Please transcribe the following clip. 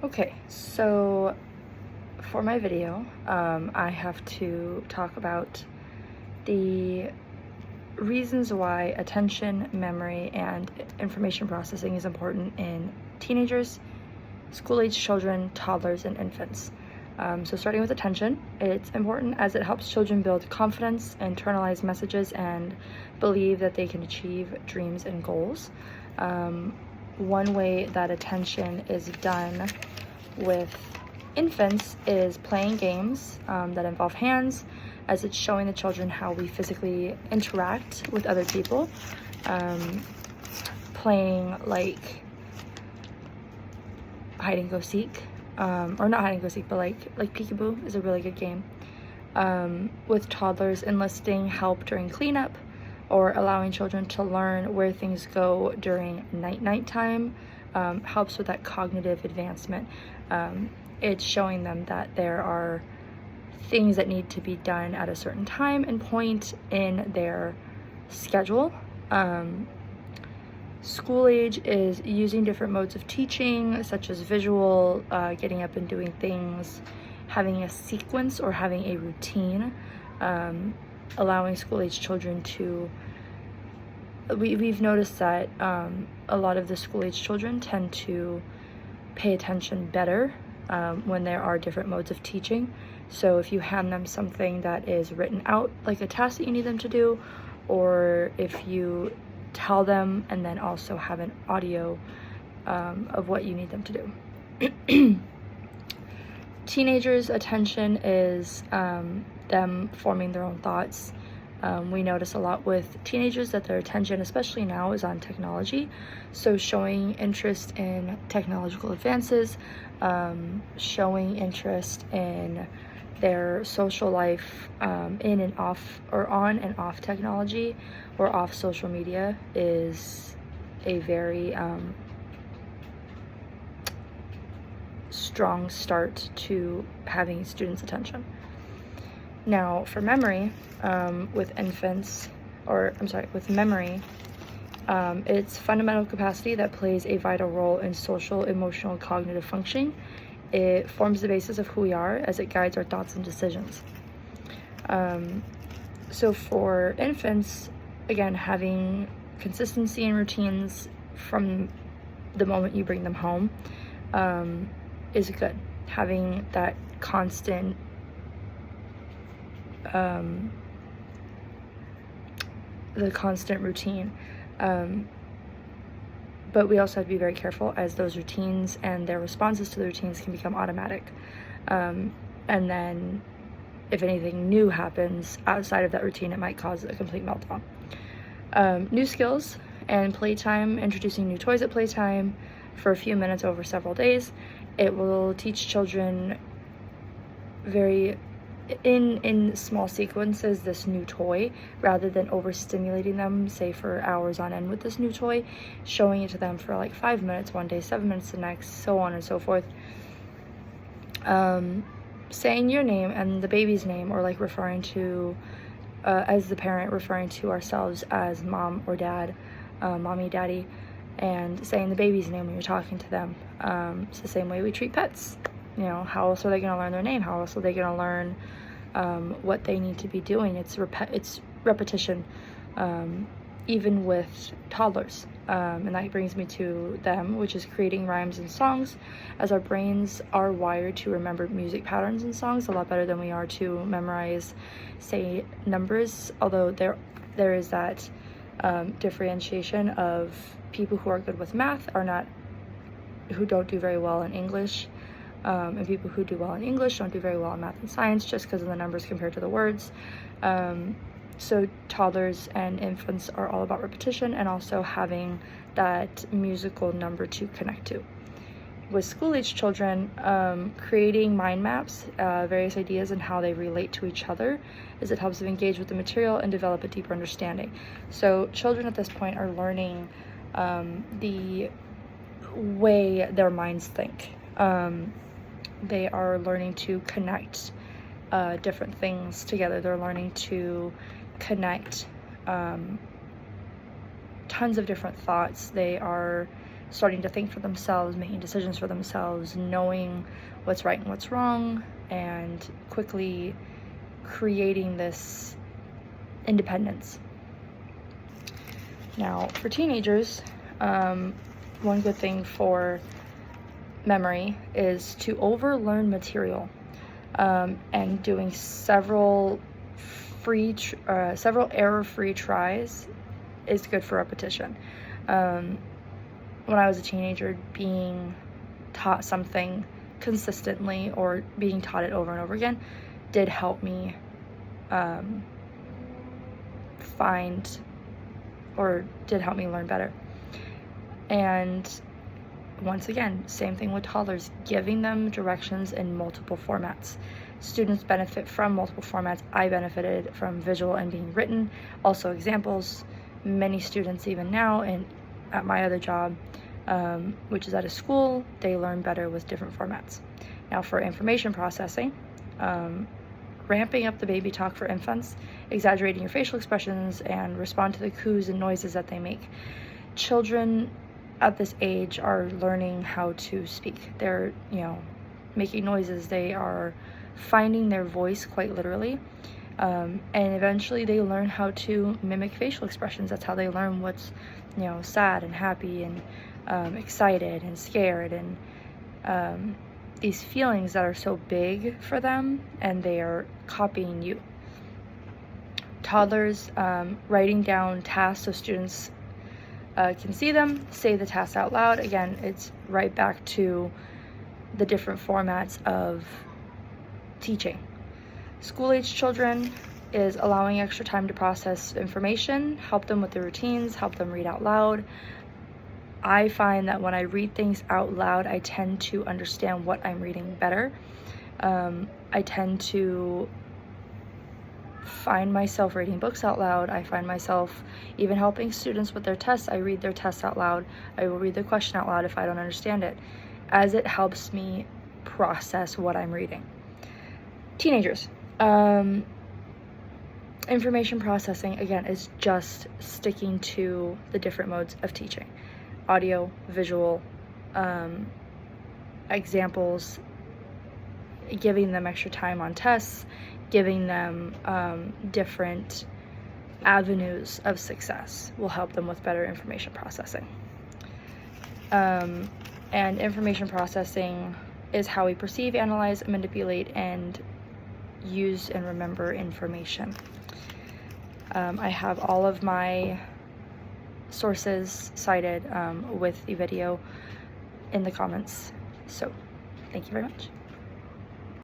Okay, so for my video, I have to talk about the reasons why attention, memory, and information processing is important in teenagers, school-age children, toddlers, and infants. So starting with attention, it's important as it helps children build confidence, internalize messages, and believe that they can achieve dreams and goals. One way that attention is done with infants is playing games that involve hands, as it's showing the children how we physically interact with other people. Playing like hide and go seek, or not hide and go seek, but like peekaboo is a really good game. With toddlers, enlisting help during cleanup or allowing children to learn where things go during night time helps with that cognitive advancement. It's showing them that there are things that need to be done at a certain time and point in their schedule. School age is using different modes of teaching, such as visual, getting up and doing things, having a sequence or having a routine, allowing school age children to, we've noticed that a lot of the school age children tend to pay attention better when there are different modes of teaching. So if you hand them something that is written out, like a task that you need them to do, or if you tell them and then also have an audio of what you need them to do. Teenagers' attention is them forming their own thoughts. We notice a lot with teenagers that their attention, especially now, is on technology. So showing interest in technological advances, showing interest in their social life in and off, or on and off technology or off social media, is a very strong start to having students' attention. Now, for memory, with infants, with memory, it's fundamental capacity that plays a vital role in social, emotional, cognitive functioning. It forms the basis of who we are as it guides our thoughts and decisions. So for infants, again, having consistency and routines from the moment you bring them home is good. Having that constant routine. But we also have to be very careful, as those routines and their responses to the routines can become automatic. And then if anything new happens outside of that routine, it might cause a complete meltdown. New skills and playtime, introducing new toys at playtime for a few minutes over several days. It will teach children in small sequences this new toy, rather than overstimulating them, say for hours on end with this new toy, showing it to them for like 5 minutes one day, 7 minutes the next, so on and so forth. Saying your name and the baby's name, or like referring to, as the parent, referring to ourselves as mom or dad, mommy, daddy, and saying the baby's name when you're talking to them. It's the same way we treat pets. You know, how else are they going to learn their name? How else are they going to learn what they need to be doing? It's repetition, even with toddlers. And that brings me to them, which is creating rhymes and songs, as our brains are wired to remember music patterns and songs a lot better than we are to memorize, say, numbers. Although there is that differentiation of people who are good with math who don't do very well in English. And people who do well in English don't do very well in math and science, just because of the numbers compared to the words. So toddlers and infants are all about repetition and also having that musical number to connect to. With school-age children, creating mind maps, various ideas and how they relate to each other, as it helps them engage with the material and develop a deeper understanding. So children at this point are learning the way their minds think. They are learning to connect different things together. They're learning to connect tons of different thoughts. They are starting to think for themselves, making decisions for themselves, knowing what's right and what's wrong, and quickly creating this independence. Now, for teenagers, one good thing for memory is to overlearn material, and doing several error-free tries is good for repetition. When I was a teenager, being taught something consistently or being taught it over and over again did help me learn better. And once again, same thing with toddlers, giving them directions in multiple formats. Students benefit from multiple formats. I benefited from visual and being written, also examples. Many students even now, and at my other job, which is at a school, they learn better with different formats. Now for information processing, ramping up the baby talk for infants, exaggerating your facial expressions, and respond to the coos and noises that they make. Children at this age are learning how to speak. They're, making noises. They are finding their voice quite literally. And eventually they learn how to mimic facial expressions. That's how they learn what's, sad and happy and excited and scared, and these feelings that are so big for them, and they are copying you. Toddlers, writing down tasks so students can see them, say the tasks out loud. Again, it's right back to the different formats of teaching. School-age children is allowing extra time to process information, help them with the routines, help them read out loud. I find that when I read things out loud, I tend to understand what I'm reading better. I tend to find myself reading books out loud. I find myself even helping students with their tests. I read their tests out loud. I will read the question out loud if I don't understand it, as it helps me process what I'm reading. Teenagers, information processing, again, is just sticking to the different modes of teaching. Audio, visual, examples, giving them extra time on tests, giving them different avenues of success will help them with better information processing. And information processing is how we perceive, analyze, manipulate, and use and remember information. I have all of my sources cited with the video in the comments. So thank you very much.